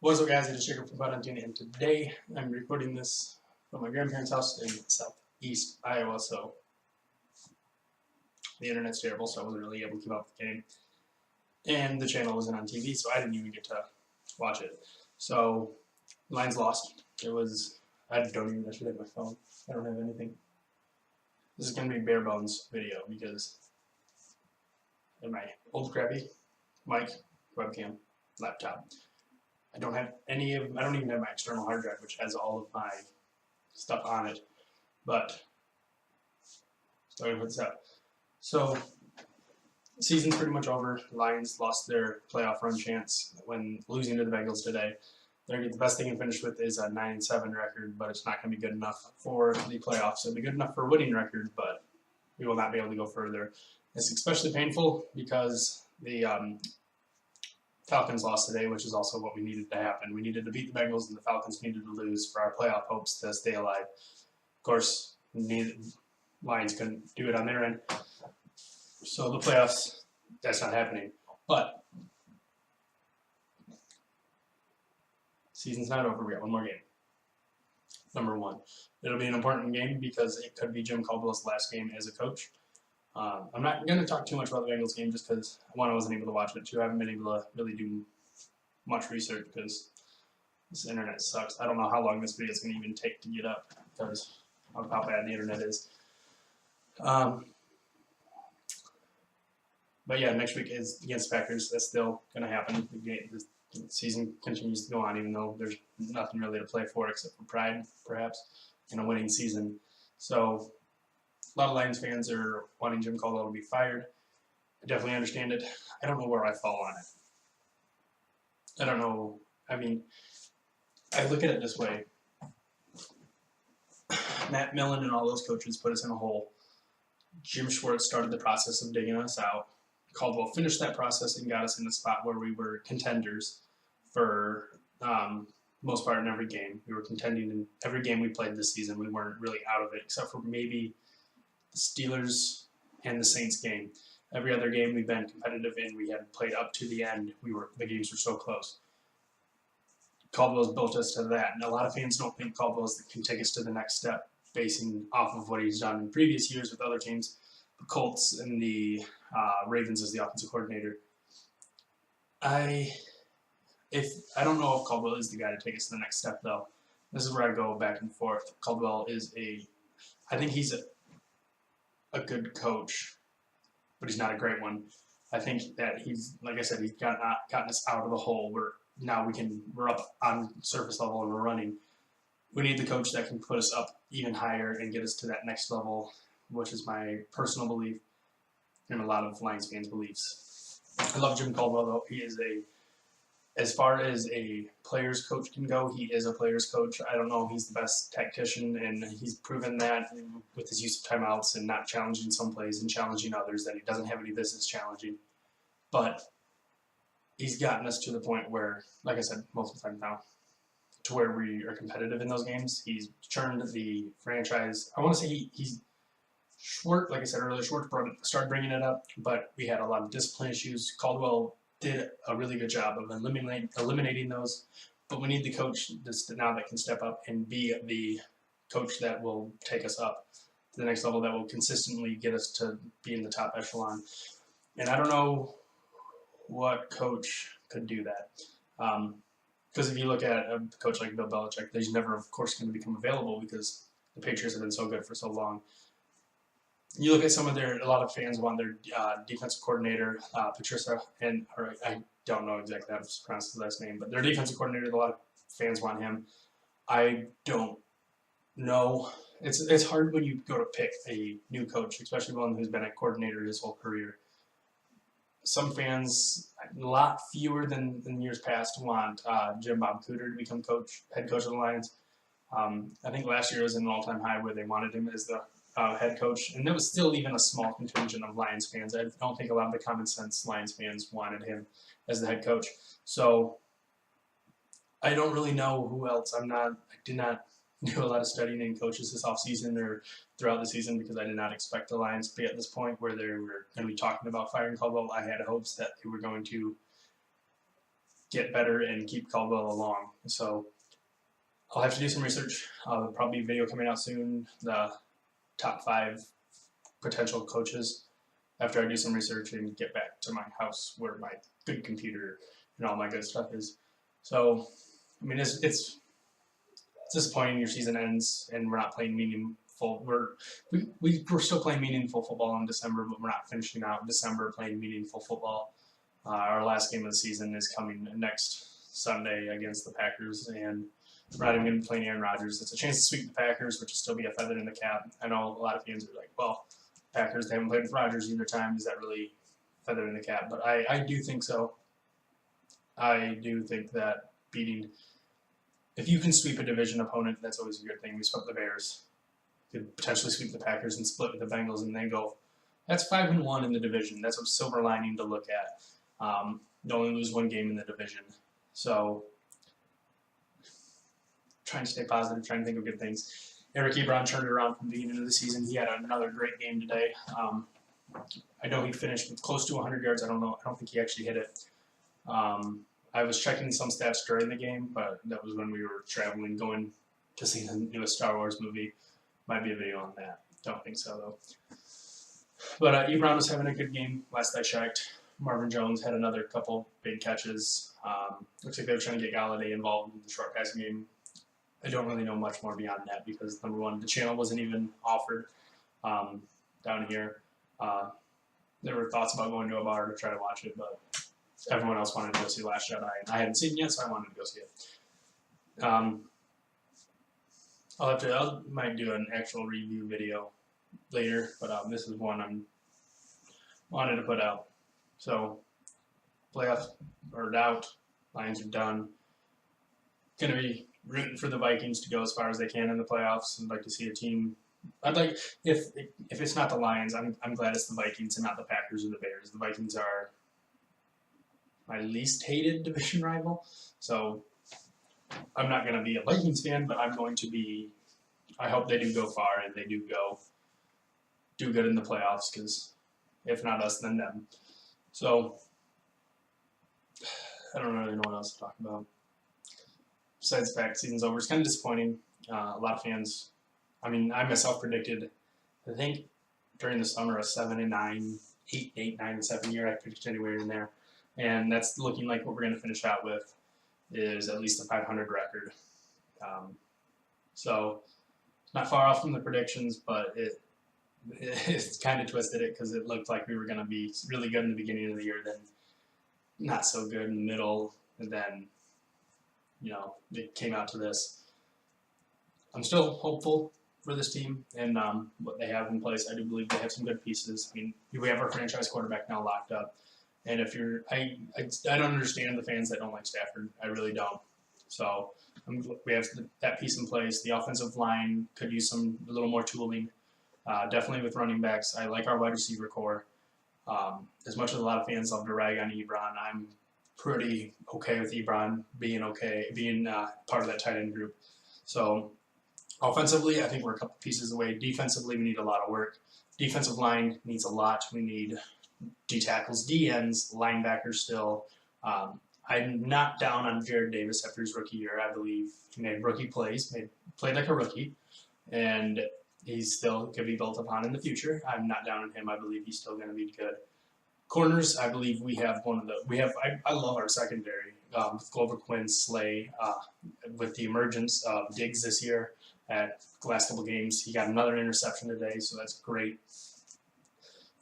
What's up, guys? It is Jacob from QuadHunting, and today I'm recording this from my grandparents' house in southeast Iowa, so the internet's terrible, so I wasn't really able to keep up with the game. And the channel wasn't on TV, so I didn't even get to watch it. So, Lions lost. I should have my phone. I don't have anything. This is going to be bare bones video because in my old crappy mic, webcam, laptop, I don't even have my external hard drive, which has all of my stuff on it, but so I'm gonna put this out. So, season's pretty much over. Lions lost their playoff run chance when losing to the Bengals today. The best they can finish with is a 9-7 record, but it's not going to be good enough for the playoffs. It'll be good enough for a winning record, but we will not be able to go further. It's especially painful because the Falcons lost today, which is also what we needed to happen. We needed to beat the Bengals, and the Falcons needed to lose for our playoff hopes to stay alive. Of course, Lions couldn't do it on their end. So the playoffs, that's not happening. But season's not over. We got one more game. Number one. It'll be an important game because it could be Jim Caldwell's last game as a coach. I'm not going to talk too much about the Bengals game just because, one, I wasn't able to watch it. Two, I haven't been able to really do much research because this internet sucks. I don't know how long this video is going to even take to get up because of how bad the internet is. But yeah, next week is against the Packers. That's still going to happen. The season continues to go on, even though there's nothing really to play for except for pride, perhaps, in a winning season. So a lot of Lions fans are wanting Jim Caldwell to be fired. I definitely understand it. I don't know where I fall on it. I don't know. I mean, I look at it this way. Matt Millen and all those coaches put us in a hole. Jim Schwartz started the process of digging us out. Caldwell finished that process and got us in a spot where we were contenders for most part in every game. We were contending in every game we played this season. We weren't really out of it, except for maybe the Steelers and the Saints game. Every other game we've been competitive in. We had played up to the end. The games were so close. Caldwell's built us to that, and a lot of fans don't think Caldwell can take us to the next step, basing off of what he's done in previous years with other teams, the Colts and the Ravens as the offensive coordinator. I don't know if Caldwell is the guy to take us to the next step, though. This is where I go back and forth. Caldwell is I think he's a good coach, but he's not a great one. I think that he's, like I said, he's gotten us out of the hole where now we're up on surface level and we're running. We need the coach that can put us up even higher and get us to that next level, which is my personal belief and a lot of Lions fans' beliefs. I love Jim Caldwell, though. He is as far as a player's coach can go, he is a player's coach. I don't know if he's the best tactician, and he's proven that with his use of timeouts and not challenging some plays and challenging others that he doesn't have any business challenging. But he's gotten us to the point where, like I said, multiple times now, to where we are competitive in those games. He's churned the franchise. I want to say he's Schwartz, like I said earlier, Schwartz started bringing it up, but we had a lot of discipline issues. Caldwell did a really good job of eliminating those, but we need the coach now that can step up and be the coach that will take us up to the next level, that will consistently get us to be in the top echelon. And I don't know what coach could do that. Because if you look at a coach like Bill Belichick, he's never, of course, going to become available because the Patriots have been so good for so long. You look at a lot of fans want their defensive coordinator, Patricia, I don't know exactly how to pronounce his last name, but their defensive coordinator, a lot of fans want him. I don't know. It's hard when you go to pick a new coach, especially one who's been a coordinator his whole career. Some fans, a lot fewer than years past, want Jim Bob Cooter to become head coach of the Lions. I think last year was an all-time high where they wanted him as the head coach, and there was still even a small contingent of Lions fans. I don't think a lot of the common sense Lions fans wanted him as the head coach. So I don't really know who else. I did not do a lot of studying in coaches this offseason or throughout the season because I did not expect the Lions to be at this point where they were going to be talking about firing Caldwell. I had hopes that they were going to get better and keep Caldwell along. So I'll have to do some research. Probably a video coming out soon. The top 5 potential coaches. After I do some research and get back to my house where my good computer and all my good stuff is. So, I mean, it's disappointing. Your season ends and we're not playing meaningful. We're still playing meaningful football in December, but we're not finishing out December playing meaningful football. Our last game of the season is coming next Sunday against the Packers, and we're not even going to be playing Aaron Rodgers. It's a chance to sweep the Packers, which will still be a feather in the cap. I know a lot of fans are like, well, Packers, they haven't played with Rodgers either time. Is that really feather in the cap? But I do think so. I do think that if you can sweep a division opponent, that's always a good thing. We swept the Bears. Could potentially sweep the Packers and split with the Bengals and then go. That's 5-1 in the division. That's a silver lining to look at. You only lose 1 game in the division. So, trying to stay positive, trying to think of good things. Eric Ebron turned it around from the beginning of the season. He had another great game today. I know he finished with close to 100 yards. I don't think he actually hit it. I was checking some stats during the game, but that was when we were traveling, going to see the newest Star Wars movie. Might be a video on that. Don't think so, though. But Ebron was having a good game last I checked. Marvin Jones had another couple big catches. Looks like they were trying to get Galladay involved in the short passing game. I don't really know much more beyond that because, number one, the channel wasn't even offered down here. There were thoughts about going to a bar to try to watch it, but everyone else wanted to go see Last Jedi. I hadn't seen it yet, so I wanted to go see it. I might do an actual review video later, but this is one I wanted to put out. So, playoffs are out. Lions are done. Going to be rooting for the Vikings to go as far as they can in the playoffs. I'd like to see a team. I'd like if it's not the Lions, I'm glad it's the Vikings and not the Packers or the Bears. The Vikings are my least hated division rival, so I'm not going to be a Vikings fan, but I'm going to be. I hope they do go far and they do good in the playoffs, because if not us, then them. So I don't really know what else to talk about. Besides the fact season's over, it's kind of disappointing. A lot of fans, I mean, I myself predicted, I think during the summer, a 7-9, 8-9-7 year. I predicted anywhere in there, and that's looking like what we're going to finish out with is at least a 500 record. So not far off from the predictions, but it's kind of twisted it because it looked like we were going to be really good in the beginning of the year, then not so good in the middle, and then it came out to this. I'm still hopeful for this team and what they have in place. I do believe they have some good pieces. I mean, we have our franchise quarterback now locked up, and if you're, I don't understand the fans that don't like Stafford. I really don't. So we have that piece in place. The offensive line could use a little more tooling. Definitely with running backs. I like our wide receiver core. As much as a lot of fans love to rag on Ebron, I'm pretty okay with Ebron being part of that tight end group. So offensively, I think we're a couple pieces away. Defensively, we need a lot of work. Defensive line needs a lot. We need D tackles, D ends, linebackers still. I'm not down on Jared Davis after his rookie year. I believe he made rookie plays, played like a rookie, and he's still could be built upon in the future. I'm not down on him. I believe he's still going to be good. Corners, I believe we have I love our secondary. With Glover Quinn, Slay, with the emergence of Diggs this year at the last couple games. He got another interception today, so that's great.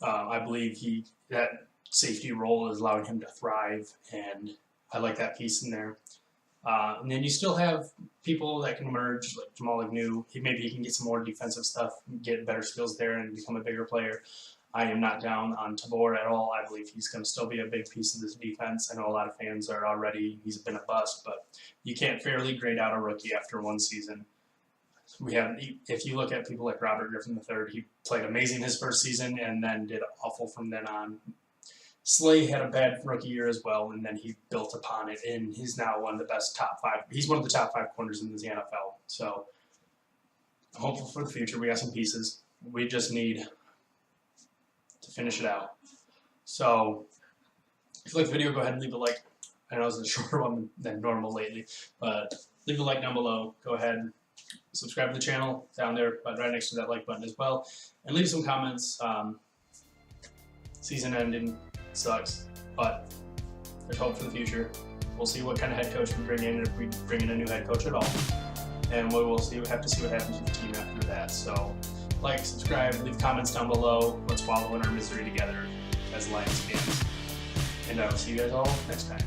I believe that safety role is allowing him to thrive, and I like that piece in there. And then you still have people that can emerge, like Jamal Agnew. Maybe he can get some more defensive stuff, get better skills there, and become a bigger player. I am not down on Tabor at all. I believe he's going to still be a big piece of this defense. I know a lot of fans are already, he's been a bust, but you can't fairly grade out a rookie after one season. If you look at people like Robert Griffin III, he played amazing his first season and then did awful from then on. Slay had a bad rookie year as well, and then he built upon it, and he's now one of the best top 5. He's one of the top 5 corners in the NFL. So I'm hopeful for the future. We got some pieces. We just need to finish it out. So if you like the video, go ahead and leave a like. I know it's a shorter one than normal lately, but leave a like down below. Go ahead, subscribe to the channel down there, but right next to that like button as well, and leave some comments. Season ending sucks, but there's hope for the future. We'll see what kind of head coach we bring in, if we bring in a new head coach at all, and we will see. We have to see what happens with the team after that. So, like, subscribe, leave comments down below. Let's wallow in our misery together as Lions fans, and I will see you guys all next time.